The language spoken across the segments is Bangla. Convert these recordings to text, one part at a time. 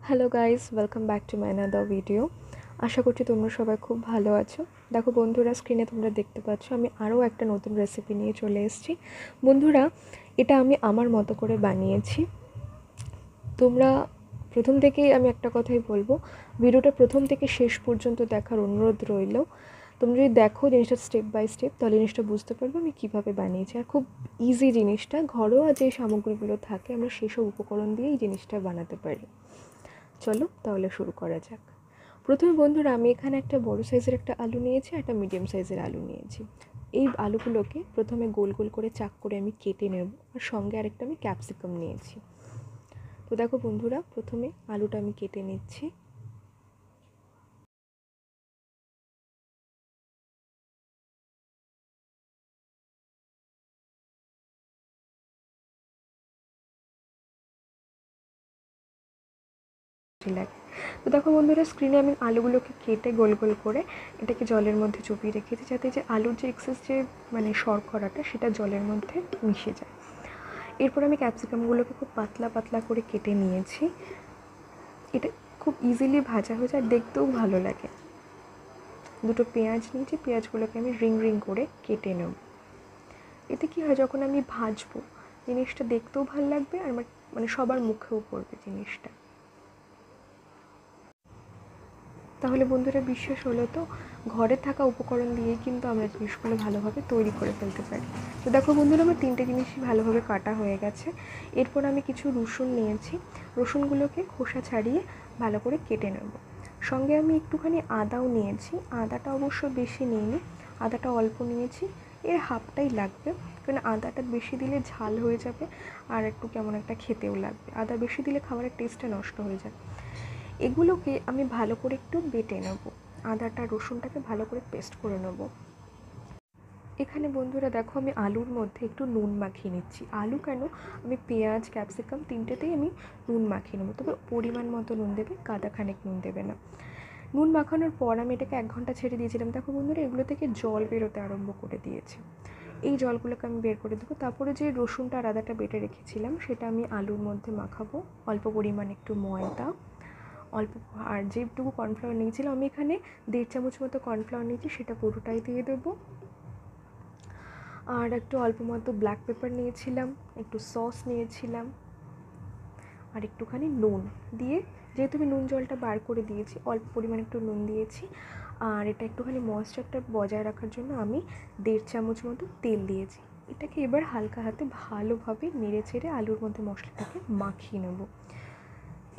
Hello guys, welcome back to my another video. আশা করছি তোমরা সবাই খুব ভালো আছো। দেখো বন্ধুরা, স্ক্রিনে তোমরা দেখতে পাচ্ছ আমি আরও একটা নতুন রেসিপি নিয়ে চলে এসেছি। বন্ধুরা, এটা আমি আমার মতো করে বানিয়েছি। তোমরা প্রথম থেকেই আমি একটা কথাই বলবো, ভিডিওটা প্রথম থেকে শেষ পর্যন্ত দেখার অনুরোধ রইল। তোমরা যদি দেখো জিনিসটা স্টেপ বাই স্টেপ, তাহলে জিনিসটা বুঝতে পারবে আমি কীভাবে বানিয়েছি। আর খুব ইজি জিনিসটা, ঘরোয়া যে সামগ্রীগুলো থাকে আমরা সেসব উপকরণ দিয়ে এই জিনিসটা বানাতে পারি। চলো তাহলে শুরু করা যাক। প্রথমে বন্ধুরা, আমি এখানে একটা বড় সাইজের একটা আলু নিয়েছি, একটা মিডিয়াম সাইজের আলু নিয়েছি। এই আলুগুলোকে প্রথমে গোল গোল করে চাক করে আমি কেটে নেব, আর সঙ্গে আরেকটা আমি ক্যাপসিকাম নিয়েছি। তো দেখো বন্ধুরা, প্রথমে আলুটা আমি কেটে নিচ্ছি। তো দেখো বন্ধুরা, স্ক্রিনে আমি আলুগুলোকে কেটে গোল গোল করে এটাকে জলের মধ্যে চুপিয়ে রেখেছি, যাতে যে আলুর যে এক্সেস যে শর্করাটা সেটা জলের মধ্যে মিশে যায়। এরপর আমি ক্যাপসিকামগুলোকে খুব পাতলা পাতলা করে কেটে নিয়েছি। এটা খুব ইজিলি ভাজা হয়ে যায়, দেখতেও ভালো লাগে। দুটো পেঁয়াজ নিয়েছি, পেঁয়াজগুলোকে আমি রিং রিং করে কেটে নেব। এতে কী হয়, যখন আমি ভাজবো জিনিসটা দেখতেও ভালো লাগবে, আর সবার মুখেও পড়বে জিনিসটা। তাহলে বন্ধুরা, বিশ্বাস হলো তো, ঘরে থাকা উপকরণ দিয়েই কিন্তু আমরা জিনিসগুলো ভালোভাবে তৈরি করে ফেলতে পারি। তো দেখো বন্ধুরা, আমার তিনটে জিনিসই ভালোভাবে কাটা হয়ে গেছে। এরপর আমি কিছু রসুন নিয়েছি, রসুনগুলোকে খোসা ছাড়িয়ে ভালো করে কেটে নেব। সঙ্গে আমি একটুখানি আদাও নিয়েছি, আদাটা অবশ্য বেশি নিইনি, আদাটা অল্প নিয়েছি, এর হাফটাই লাগবে, কারণ আদাটা বেশি দিলে ঝাল হয়ে যাবে আর একটু কেমন একটা খেতেও লাগবে। আদা বেশি দিলে খাবারের টেস্টটা নষ্ট হয়ে যায়। এগুলোকে আমি ভালো করে একটু বেটে নেব, আদাটা রসুনটাকে ভালো করে পেস্ট করে নেব। এখানে বন্ধুরা দেখো, আমি আলুর মধ্যে একটু নুন মাখিয়ে নিচ্ছি। আলু কেন, আমি পেঁয়াজ ক্যাপসিকাম তিনটেতেই আমি নুন মাখিয়ে নেবো, তবে পরিমাণ মতো নুন দেবে, কাদা খানিক নুন দেবে না। নুন মাখানোর পর আমি এটাকে 1 ঘন্টা ছেড়ে দিয়েছিলাম। দেখো বন্ধুরা, এগুলো থেকে জল বেরোতে আরম্ভ করে দিয়েছে। এই জলগুলোকে আমি বের করে দেবো। তারপরে যে রসুনটা আর আদাটা বেটে রেখেছিলাম সেটা আমি আলুর মধ্যে মাখাবো। অল্প পরিমাণ একটু ময়দা, অল্প, আর যেটুকু কর্নফ্লাওয়ার নিয়েছিলাম আমি এখানে 1.5 চামচ মতো কর্নফ্লাওয়ার নিয়েছি, সেটা পুরোটাই দিয়ে দেবো। আর একটু অল্প মতো ব্ল্যাক পেপার নিয়েছিলাম, একটু সস নিয়েছিলাম, আর একটুখানি নুন দিয়ে, যেহেতু আমি নুন জলটা বার করে দিয়েছি, অল্প পরিমাণে একটু নুন দিয়েছি। আর এটা একটুখানি ময়েশ্চারটা বজায় রাখার জন্য আমি 1.5 চামচ মতো তেল দিয়েছি। এটাকে এবার হালকা হাতে ভালোভাবে নেড়ে চেড়ে আলুর মধ্যে মশলাটাকে মাখিয়ে নেব।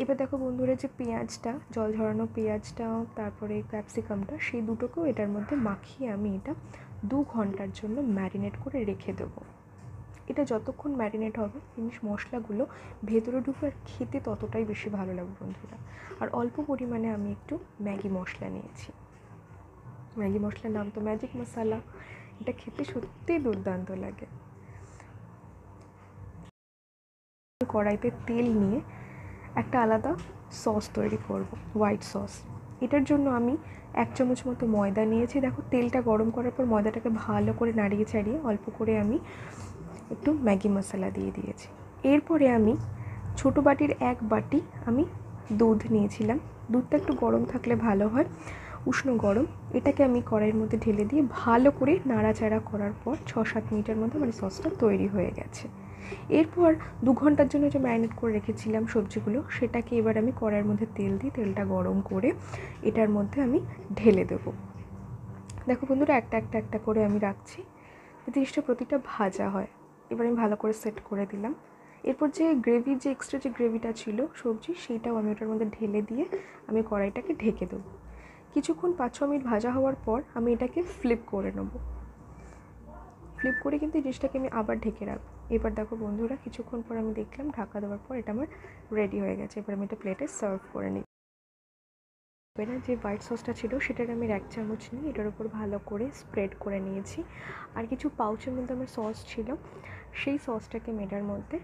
এবার দেখো বন্ধুরা, যে পেঁয়াজটা, জল ঝরানো পেঁয়াজটা, তারপরে ক্যাপসিকামটা, সেই দুটোকেও এটার মধ্যে মাখিয়ে আমি এটা 2 ঘন্টার জন্য ম্যারিনেট করে রেখে দেবো। এটা যতক্ষণ ম্যারিনেট হবে মশলাগুলো ভেতরে ঢুকে আর খেতে ততটাই বেশি ভালো লাগবে বন্ধুরা। আর অল্প পরিমাণে আমি একটু ম্যাগি মশলা নিয়েছি, ম্যাগি মশলার নাম তো ম্যাজিক মশলা। এটা খেতে সত্যিই দুর্দান্ত লাগে। কড়াইতে তেল নিয়ে একটা আলাদা সস তৈরি করব, হোয়াইট সস। এটার জন্য আমি 1 চামচ মতো ময়দা নিয়েছি। দেখো, তেলটা গরম করার পর ময়দাটাকে ভালো করে নাড়িয়ে চাড়িয়ে অল্প করে আমি একটু ম্যাগি মশলা দিয়ে দিয়েছি। এরপরে আমি ছোটো বাটির 1 বাটি আমি দুধ নিয়েছিলাম। দুধটা একটু গরম থাকলে ভালো হয়, উষ্ণ গরম। এটাকে আমি কড়াইয়ের মধ্যে ঢেলে দিয়ে ভালো করে নাড়াচাড়া করার পর 6-7 মিনিটের মধ্যে সসটা তৈরি হয়ে গেছে। এরপর 2 ঘন্টার জন্য যে ম্যারিনেট করে রেখেছিলাম সবজিগুলো, সেটাকে এবার আমি কড়াইয়ের মধ্যে তেল দিই, তেলটা গরম করে এটার মধ্যে আমি ঢেলে দেবো। দেখো বন্ধুরা, একটা করে আমি রাখছি, জিনিসটা প্রতিটা ভাজা হয়। এবার আমি ভালো করে সেট করে দিলাম। এরপর যে গ্রেভি, যে এক্সট্রা যে গ্রেভিটা ছিল সবজি, সেইটাও আমি ওটার মধ্যে ঢেলে দিয়ে আমি কড়াইটাকে ঢেকে দেবো। কিছুক্ষণ 5-6 মিনিট ভাজা হওয়ার পর আমি এটাকে ফ্লিপ করে নেব। ফ্লিপ করে কিন্তু এই ডিশটাকে আমি আবার ঢেকে রাখবো। এবার দেখো বন্ধুরা, কিছুক্ষণ পর আমি দেখলাম ঢাকা দেওয়ার পর এটা আমার রেডি হয়ে গেছে। এবার আমি এটা প্লেটে সার্ভ করে নিই। এবার যে হোয়াইট সসটা ছিল সেটার আমি 1 চামচ নিয়ে এটার উপর ভালো করে স্প্রেড করে নিয়েছি। আর কিছু পাউচের মধ্যে আমার সস ছিল, সেই সসটাকে আমি এটার মধ্যে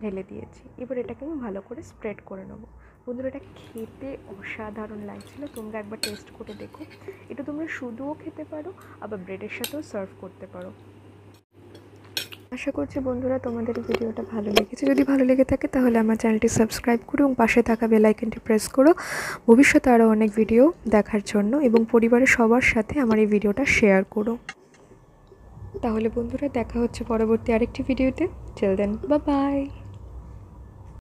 ঢেলে দিয়েছি। এবার এটাকে আমি ভালো করে স্প্রেড করে নেবো। বন্ধুরা, এটা খেতে অসাধারণ লাগছিল, তোমরা একবার টেস্ট করে দেখো। এটা তোমরা শুধুও খেতে পারো, আবার ব্রেডের সাথেও সার্ভ করতে পারো। আশা করছি বন্ধুরা তোমাদের এই ভিডিওটা ভালো লেগেছে। যদি ভালো লেগে থাকে তাহলে আমার চ্যানেলটি সাবস্ক্রাইব করো এবং পাশে থাকা বেল আইকনটি প্রেস করো ভবিষ্যতে আরও অনেক ভিডিও দেখার জন্য, এবং পরিবারের সবার সাথে আমার এই ভিডিওটা শেয়ার করো। তাহলে বন্ধুরা দেখা হচ্ছে পরবর্তী আরেকটি ভিডিওতে। Till then, bye by.